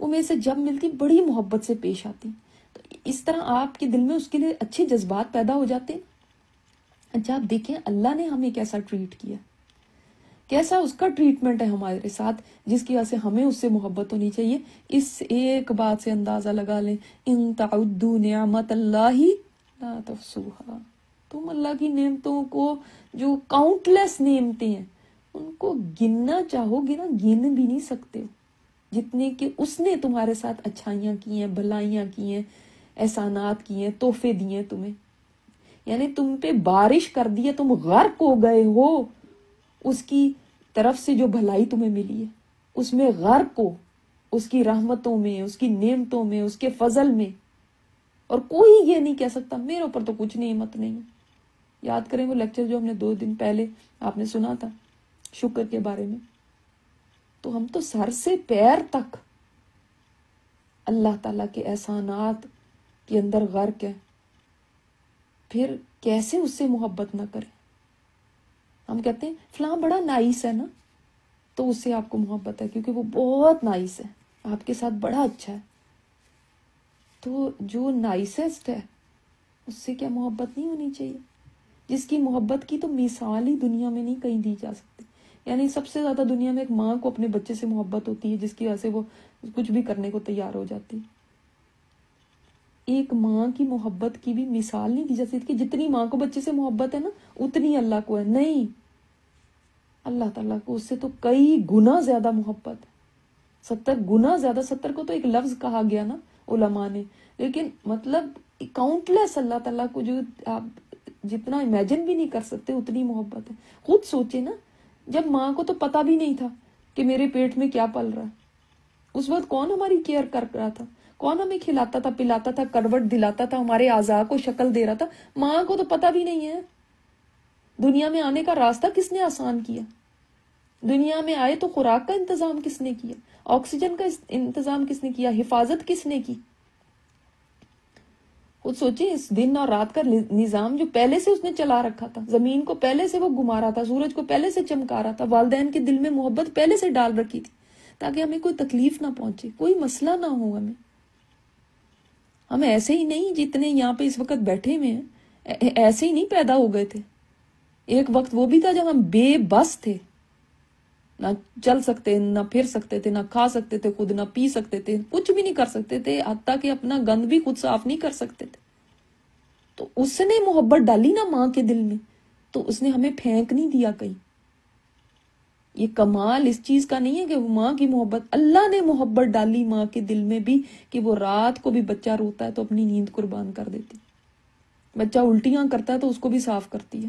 Speaker 3: وہ میرے سے جب ملتی بڑی محبت سے پیش آتی. تو اس طرح آپ کے دل میں اس کے لیے اچھے جذبات پیدا ہو جاتے ہیں. اچھا آپ دیکھیں اللہ نے ہمیں کیسا ٹریٹ کیا، کیسا اس کا ٹریٹمنٹ ہے ہمارے ساتھ، جس کی وجہ سے ہمیں اس سے محبت ہونی چاہیے. اس ایک بات سے اندازہ لگا لیں، ان تعدوا نعمت اللہ لا تحصوها. تم اللہ کی نعمتوں کو جو کاؤنٹ لیس نعمتیں ہیں ان کو گننا چاہو گے نا گن بھی نہیں سکتے ہو، جتنے کہ اس نے تمہارے ساتھ اچھائیاں کی ہیں، بھلائیاں کی ہیں، احسانات کی ہیں، تحفے دیے ہیں تمہیں. یعنی تم پہ بارش کر دی ہے، تم غرق ہو گئے ہو اس کی طرف سے جو بھلائی تمہیں ملی ہے، اس میں غرق ہو، اس کی رحمتوں میں، اس کی نعمتوں میں، اس کے فضل میں. اور کوئی یہ نہیں کہہ سکتا میرے اوپر تو کچھ نعمت نہیں ہے. یاد کریں وہ لیکچر جو ہم نے 2 دن پہلے آپ نے سنا تھا شکر کے بارے میں. تو ہم تو سر سے پیر تک اللہ تعالیٰ کے احسانات کے اندر غرق ہے، پھر کیسے اس سے محبت نہ کریں. ہم کہتے ہیں فلاں بڑا نائس ہے نا، تو اس سے آپ کو محبت ہے کیونکہ وہ بہت نائس ہے، آپ کے ساتھ بڑا اچھا ہے. تو جو نائسسٹ ہے اس سے کیا محبت نہیں ہونی چاہیے؟ جس کی محبت کی تو مثال ہی دنیا میں نہیں کہیں دی جا سکتی. یعنی سب سے زیادہ دنیا میں ایک ماں کو اپنے بچے سے محبت ہوتی ہے، جس کی وجہ سے وہ کچھ بھی کرنے کو تیار ہو جاتی. ایک ماں کی محبت کی بھی مثال نہیں دی جا سکتی کہ جتنی ماں کو بچے سے محبت ہے نا اتنی اللہ کو ہے. نہیں، اللہ تعالیٰ کو اس سے تو کئی گنا زیادہ محبت ہے، 70 گنا زیادہ. 70 کو تو ایک لفظ کہا گیا نا علماء نے، لیکن مطلب کاؤنٹ لیس اللہ تعالیٰ کو جو آپ جتنا امیجن بھی نہیں کر سکتے اتنی محبت ہے. خود سوچے نا، جب ماں کو تو پتا بھی نہیں تھا کہ میرے پیٹ میں کیا پل رہا ہے، اس وقت کون ہماری کیئر کر رہا تھا، کون ہمیں کھلاتا تھا، پلاتا تھا، کروٹ دلاتا تھا، ہمارے اعضاء کو شکل دے رہا تھا. ماں کو تو پتا بھی نہیں ہے. دنیا میں آنے کا راستہ کس نے آسان کیا؟ دنیا میں آئے تو خوراک کا انتظام کس نے کیا؟ آکسیجن کا انتظام کس نے کیا؟ حفاظت کس نے کی؟ خود سوچیں، اس دن اور رات کا نظام جو پہلے سے اس نے چلا رکھا تھا، زمین کو پہلے سے وہ گھما رہا تھا، سورج کو پہلے سے چمکا رہا تھا، والدین کے دل میں محبت پہلے سے ڈال رکھی تھی تاکہ ہمیں کوئی تکلیف نہ پہنچے، کوئی مسئلہ نہ ہو. ہم ایسے ہی نہیں جتنے یہاں پہ اس وقت بیٹھے ہوئے ہیں ایسے ہی نہیں پیدا ہو گئے تھے. ایک وقت وہ بھی تھا جب ہم بے بس تھے، نہ چل سکتے، نہ پھر سکتے تھے، نہ کھا سکتے تھے خود، نہ پی سکتے تھے، کچھ بھی نہیں کر سکتے تھے، حتیٰ کہ اپنا گند بھی خود صاف نہیں کر سکتے تھے. تو اس نے محبت ڈالی نا ماں کے دل میں، تو اس نے ہمیں پھینک نہیں دیا کہیں. یہ کمال اس چیز کا نہیں ہے کہ ماں کی محبت، اللہ نے محبت ڈالی ماں کے دل میں بھی کہ وہ رات کو بھی بچہ روتا ہے تو اپنی نیند قربان کر دیتی، بچہ الٹیاں کرتا ہے تو اس کو بھی صاف کرتی ہے،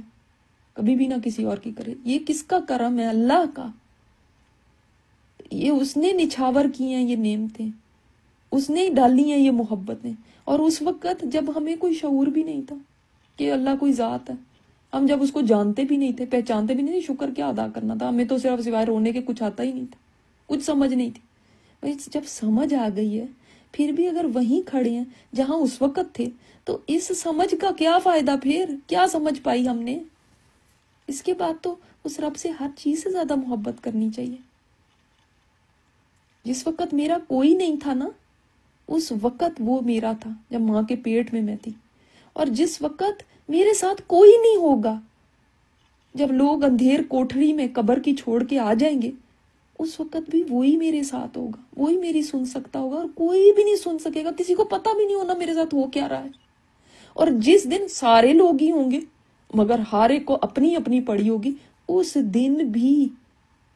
Speaker 3: کبھی بھی نہ کسی اور کی کرے. یہ کس کا کرم ہے؟ اللہ کا. یہ اس نے نچھاور کی ہیں یہ نعمتیں، اس نے ڈالی ہیں یہ محبتیں. اور اس وقت جب ہمیں کوئی شعور بھی نہیں تھا کہ اللہ کوئی ذات ہے، ہم جب اس کو جانتے بھی نہیں تھے، پہچانتے بھی نہیں تھے، شکر کیا ادا کرنا تھا ہمیں، تو صرف سوائے رونے کے کچھ آتا ہی نہیں تھا، کچھ سمجھ نہیں تھی. جب سمجھ آ گئی ہے پھر بھی اگر وہیں کھڑے ہیں جہاں اس وقت تھے تو اس سمجھ کا کیا فائدہ؟ پھر کیا سمجھ پائی ہم نے؟ اس کے بعد تو اس رب سے ہر چیز سے زیادہ محبت کرنی چاہیے. جس وقت میرا کوئی نہیں تھا نا اس وقت وہ میرا تھا جب ماں کے پیٹ میں میں تھی. اور جس وقت میرے ساتھ کوئی نہیں ہوگا، جب لوگ اندھیر کوٹھری میں قبر کی چھوڑ کے آ جائیں گے، اس وقت بھی وہی میرے ساتھ ہوگا، وہی میری سن سکتا ہوگا، اور کوئی بھی نہیں سن سکے گا، کسی کو پتا بھی نہیں ہونا میرے ساتھ ہو کیا رہا ہے. اور جس دن سارے لوگ ہی ہوں گے مگر ہر ایک کو اپنی اپنی پڑی ہوگی، اس دن بھی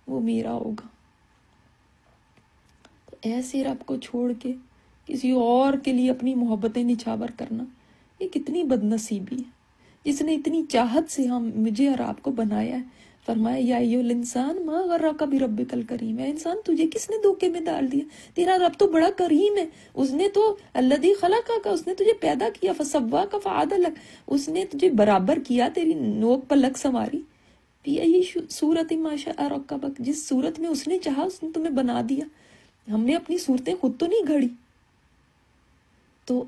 Speaker 3: وہ میرا ہوگا. تو ایسے رب کو چھوڑ کے کسی اور کے لیے اپنی محبتیں نچھاور کرنا، یہ کتنی بد نصیبی ہے۔ جس نے اتنی چاہت سے مجھے اور آپ کو بنایا ہے، فرمایا یا ایھا الانسان ما غرک بربک الکریم، اے انسان تجھے کس نے دھوکے میں ڈال دیا، تیرا رب تو بڑا کریم ہے، اس نے تو الذی خلقک، اس نے تجھے پیدا کیا، فسواک فعدلک، اس نے تجھے برابر کیا، تیری نوک پلک سنواری، فی ای صورت ما شاء رکبک، جس صورت میں اس نے چاہا اس نے تمہیں بنا دیا۔ ہم نے اپنی صورتیں خود تو نہیں گھڑی۔ تو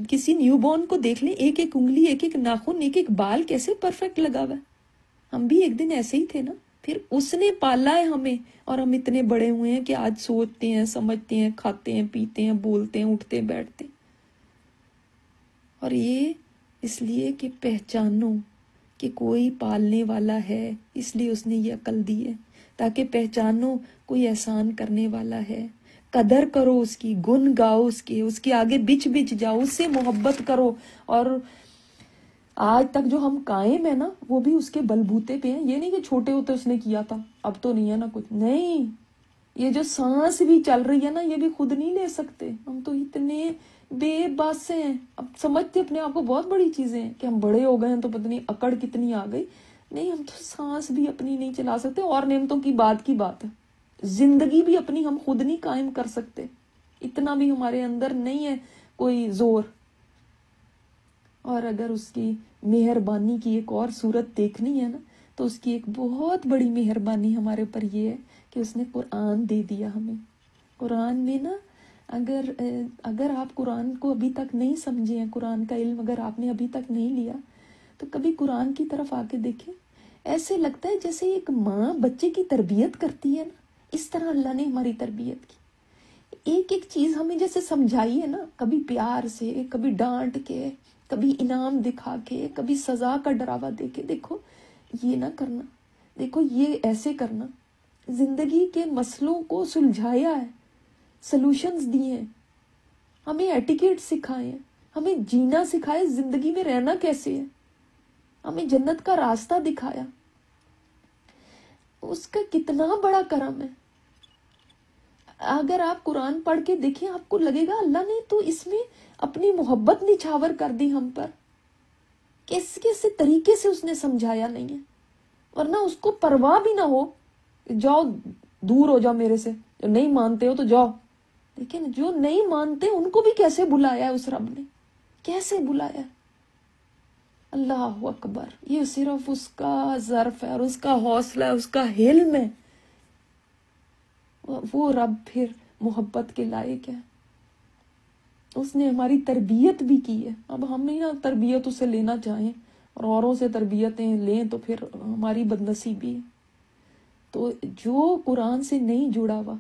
Speaker 3: کسی نیو بورن کو دیکھ لیں، ایک ایک انگلی، ایک ایک ناخن، ایک ایک بال کیسے پرفیکٹ لگا ہوا ہے۔ ہم بھی ایک دن ایسے ہی تھے نا، پھر اس نے پالا ہے ہمیں، اور ہم اتنے بڑے ہوئے ہیں کہ آج سوچتے ہیں، سمجھتے ہیں، کھاتے ہیں، پیتے ہیں، بولتے ہیں، اٹھتے ہیں، بیٹھتے ہیں۔ اور یہ اس لیے کہ پہچانو کہ کوئی پالنے والا ہے، اس لیے اس نے یہ عقل دی ہے، تاکہ پہچانو کوئی احسان کرنے والا ہے، قدر کرو اس کی، گن گاؤ اس کے آگے بچ بچ جاؤ، اس سے محبت کرو۔ اور آج تک جو ہم قائم ہیں نا، وہ بھی اس کے بلبوتے پہ ہیں۔ یہ نہیں کہ چھوٹے ہوتے اس نے کیا تھا، اب تو نہیں ہے نا کچھ، نہیں، یہ جو سانس بھی چل رہی ہے نا، یہ بھی خود نہیں لے سکتے ہم، تو اتنے بے بس ہیں۔ اب سمجھتے اپنے آپ کو بہت بڑی چیزیں ہیں کہ ہم بڑے ہو گئے ہیں تو پتہ نہیں اکڑ کتنی آ گئی، نہیں، ہم تو سانس بھی اپنی نہیں چلا سکتے، اور نعمتوں کی بات ہے، زندگی بھی اپنی ہم خود نہیں قائم کر سکتے، اتنا بھی ہمارے اندر نہیں ہے کوئی زور۔ اور اگر اس کی مہربانی کی ایک اور صورت دیکھنی ہے نا، تو اس کی ایک بہت بڑی مہربانی ہمارے اوپر یہ ہے کہ اس نے قرآن دے دیا ہمیں۔ قرآن میں نا، اگر آپ قرآن کو ابھی تک نہیں سمجھے ہیں، قرآن کا علم اگر آپ نے ابھی تک نہیں لیا، تو کبھی قرآن کی طرف آ کے دیکھیں، ایسے لگتا ہے جیسے ایک ماں بچے کی تربیت کرتی ہے نا، اس طرح اللہ نے ہماری تربیت کی۔ ایک ایک چیز ہمیں جیسے سمجھائی ہے نا، کبھی پیار سے، کبھی ڈانٹ کے، کبھی انعام دکھا کے، کبھی سزا کا ڈراوا دے کے، دیکھو یہ نہ کرنا، دیکھو یہ ایسے کرنا، زندگی کے مسئلوں کو سلجھایا ہے، سلوشنز دیے ہیں، ہمیں ایٹیکیٹ سکھائے ہیں، ہمیں جینا سکھائے، زندگی میں رہنا کیسے ہے، ہمیں جنت کا راستہ دکھایا۔ اس کا کتنا بڑا کرم ہے۔ اگر آپ قرآن پڑھ کے دیکھیں، آپ کو لگے گا اللہ نے تو اس میں اپنی محبت نچھاور کر دی ہم پر، کیسے کیسے طریقے سے اس نے سمجھایا نہیں ہے، ورنہ اس کو پرواہ بھی نہ ہو، جاؤ دور ہو جاؤ میرے سے، جو نہیں مانتے ہو تو جاؤ، لیکن جو نہیں مانتے ان کو بھی کیسے بلایا ہے اس رب نے، کیسے بلایا ہے۔ اللہ اکبر، یہ صرف اس کا ظرف ہے، اور اس کا حوصلہ ہے، اس کا حلم ہے، وہ رب پھر محبت کے لائق ہے۔ اس نے ہماری تربیت بھی کی ہے، اب ہم نہیں نا تربیت اسے لینا چاہیں اور اوروں سے تربیتیں لیں تو پھر ہماری بدنصیبی ہے۔ تو جو قرآن سے نہیں جڑا ہوا،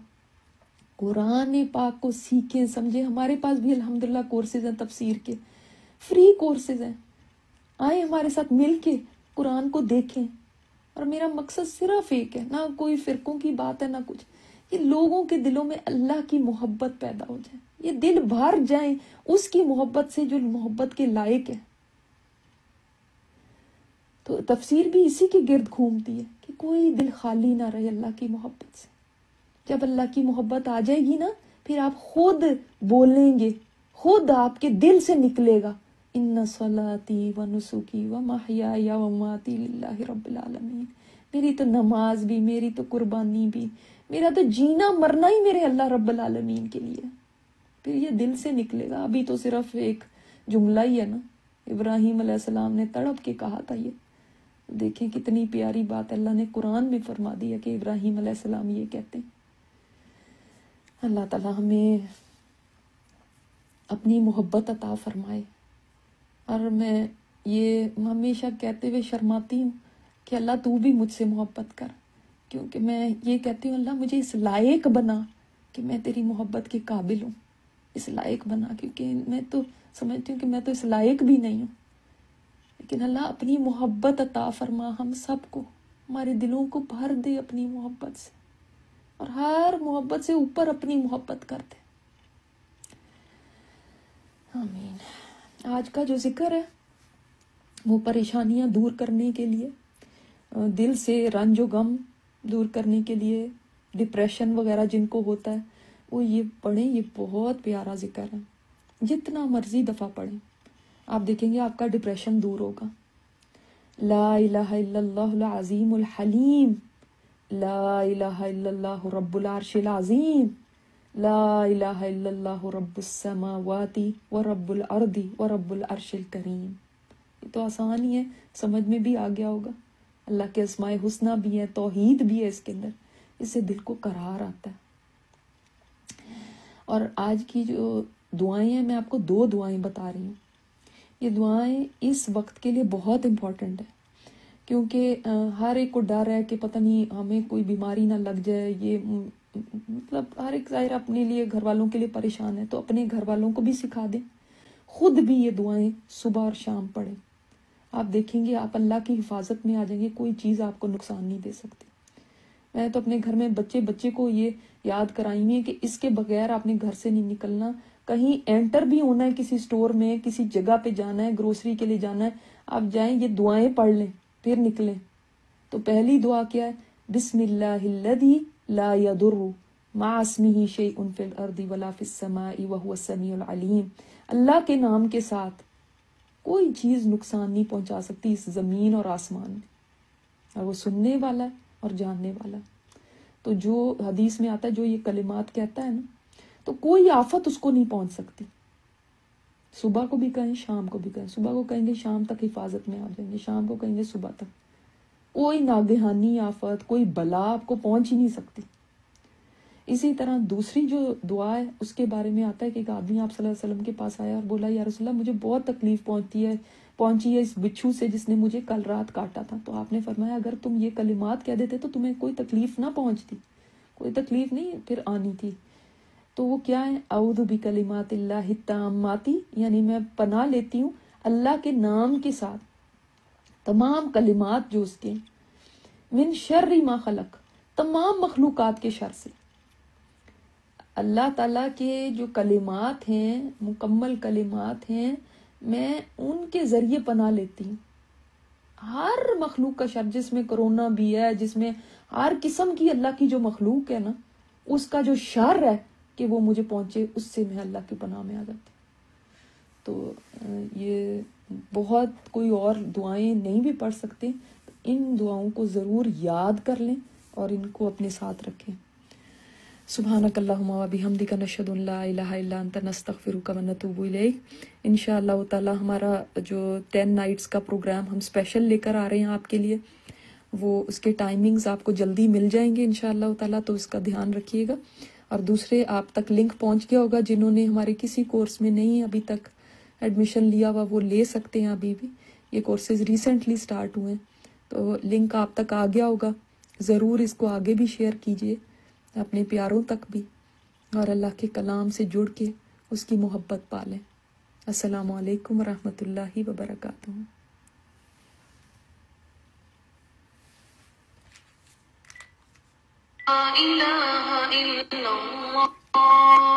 Speaker 3: قرآن پاک کو سیکھیں، سمجھیں۔ ہمارے پاس بھی الحمدللہ کورسز ہیں تفسیر کے، فری کورسز ہیں، آئیں ہمارے ساتھ مل کے قرآن کو دیکھیں۔ اور میرا مقصد صرف ایک ہے، نہ کوئی فرقوں کی بات ہے نہ کچھ، کہ لوگوں کے دلوں میں اللہ کی محبت پیدا ہو جائے، یہ دل بھر جائیں اس کی محبت سے جو محبت کے لائق ہے۔ تو تفسیر بھی اسی کے گرد گھومتی ہے کہ کوئی دل خالی نہ رہے اللہ کی محبت سے۔ جب اللہ کی محبت آ جائے گی نا، پھر آپ خود بولیں گے، خود آپ کے دل سے نکلے گا، ان صلاتی و نسکی و محیای و مماتی للہ رب العالمین، میری تو نماز بھی، میری تو قربانی بھی، میرا تو جینا مرنا ہی میرے اللہ رب العالمین کے لیے۔ پھر یہ دل سے نکلے گا، ابھی تو صرف ایک جملہ ہی ہے نا، ابراہیم علیہ السلام نے تڑپ کے کہا تھا۔ یہ دیکھیں کتنی پیاری بات اللہ نے قرآن میں فرما دی ہے کہ ابراہیم علیہ السلام یہ کہتے ہیں۔ اللہ تعالیٰ ہمیں اپنی محبت عطا فرمائے۔ اور میں یہ ہمیشہ کہتے ہوئے شرماتی ہوں کہ اللہ تو بھی مجھ سے محبت کر، کیونکہ میں یہ کہتی ہوں اللہ مجھے اس لائق بنا کہ میں تیری محبت کے قابل ہوں، اس لائق بنا، کیونکہ میں تو سمجھتی ہوں کہ میں تو اس لائق بھی نہیں ہوں، لیکن اللہ اپنی محبت عطا فرما ہم سب کو، ہمارے دلوں کو بھر دے اپنی محبت سے، اور ہر محبت سے اوپر اپنی محبت کر دے۔ آمین۔ آج کا جو ذکر ہے وہ پریشانیاں دور کرنے کے لیے، دل سے رنج و غم دور کرنے کے لیے، ڈپریشن وغیرہ جن کو ہوتا ہے وہ یہ پڑھیں، یہ بہت پیارا ذکر ہے۔ جتنا مرضی دفعہ پڑھیں، آپ دیکھیں گے آپ کا ڈپریشن دور ہوگا۔ لا الہ الا اللہ العظیم الحلیم، لا الہ الا اللہ رب العرش العظیم، لا الہ الا اللہ رب السماوات ورب الارض ورب العرش الکریم۔ یہ تو آسان ہی ہے، سمجھ میں بھی آ گیا ہوگا۔ اللہ کے اسماء حسنہ بھی ہے، توحید بھی ہے اس کے اندر، اس سے دل کو قرار آتا ہے۔ اور آج کی جو دعائیں ہیں، میں آپ کو 2 دعائیں بتا رہی ہوں۔ یہ دعائیں اس وقت کے لیے بہت امپورٹنٹ ہے، کیونکہ ہر ایک کو ڈر ہے کہ پتہ نہیں ہمیں کوئی بیماری نہ لگ جائے۔ یہ مطلب ہر ایک ظاہر اپنے لیے، گھر والوں کے لیے پریشان ہے، تو اپنے گھر والوں کو بھی سکھا دیں، خود بھی یہ دعائیں صبح اور شام پڑھیں۔ آپ دیکھیں گے آپ اللہ کی حفاظت میں آ جائیں گے، کوئی چیز آپ کو نقصان نہیں دے سکتی۔ میں تو اپنے گھر میں بچے کو یہ یاد کرائی ہوئی ہے کہ اس کے بغیر آپ نے گھر سے نہیں نکلنا، کہیں انٹر بھی ہونا ہے کسی سٹور میں، کسی جگہ پہ جانا ہے، گروسری کے لیے جانا ہے، آپ جائیں یہ دعائیں پڑھ لیں پھر نکلیں۔ تو پہلی دعا کیا ہے؟ بسم اللہ الذی لا یضر مع اسمہ شیء فی الارض ولا فی السماء وہو السمیع العلیم۔ اللہ کے نام کے ساتھ کوئی چیز نقصان نہیں پہنچا سکتی اس زمین اور آسمان میں، اور وہ سننے والا ہے اور جاننے والا ہے۔ تو جو حدیث میں آتا ہے، جو یہ کلمات کہتا ہے نا، تو کوئی آفت اس کو نہیں پہنچ سکتی۔ صبح کو بھی کہیں، شام کو بھی کہیں، صبح کو کہیں گے شام تک حفاظت میں آ جائیں گے، شام کو کہیں گے صبح تک، کوئی ناگہانی آفت، کوئی بلا آپ کو پہنچ ہی نہیں سکتی۔ اسی طرح دوسری جو دعا ہے اس کے بارے میں آتا ہے کہ ایک آدمی آپ صلی اللہ علیہ وسلم کے پاس آیا اور بولا یا رسول اللہ مجھے بہت تکلیف پہنچی ہے اس بچھو سے جس نے مجھے کل رات کاٹا تھا۔ تو آپ نے فرمایا اگر تم یہ کلمات کہہ دیتے تو تمہیں کوئی تکلیف نہ پہنچتی، کوئی تکلیف نہیں پھر آنی تھی۔ تو وہ کیا ہے؟ اعوذ بکلمات اللہ التامات، یعنی میں پناہ لیتی ہوں اللہ کے نام کے ساتھ، تمام کلمات جو اس کے، من شر ما خلق، تمام مخلوقات کے شر سے۔ اللہ تعالیٰ کے جو کلمات ہیں، مکمل کلمات ہیں، میں ان کے ذریعے پناہ لیتی ہوں ہر مخلوق کا شر، جس میں کرونا بھی ہے، جس میں ہر قسم کی اللہ کی جو مخلوق ہے نا، اس کا جو شر ہے کہ وہ مجھے پہنچے، اس سے میں اللہ کی پناہ میں آ جاتی ہوں۔ تو یہ بہت کوئی اور دعائیں نہیں بھی پڑھ سکتے، ان دعاؤں کو ضرور یاد کر لیں اور ان کو اپنے ساتھ رکھیں۔ سبحانک اللہم و بحمدک نشہد ان لا الہ الا انت نستغفرک و نتوب الیک۔ انشاءاللہ تعالی ہمارا جو 10 نائٹس کا پروگرام ہم اسپیشل لے کر آ رہے ہیں آپ کے لیے، وہ اس کے ٹائمنگز آپ کو جلدی مل جائیں گے انشاءاللہ تعالی، تو اس کا دھیان رکھیے گا۔ اور دوسرے آپ تک لنک پہنچ گیا ہوگا، جنہوں نے ہمارے کسی کورس میں نہیں ابھی تک ایڈمیشن لیا ہوا وہ لے سکتے ہیں، ابھی بھی یہ کورسز ریسنٹلی سٹارٹ ہوئے ہیں، تو لنک آپ تک آ گیا ہوگا۔ ضرور اس کو آگے بھی شیئر کیجئے اپنے پیاروں تک بھی، اور اللہ کے کلام سے جڑ کے اس کی محبت پالیں۔ السلام علیکم ورحمۃ اللہ وبرکاتہ۔
Speaker 2: لا إله إلا الله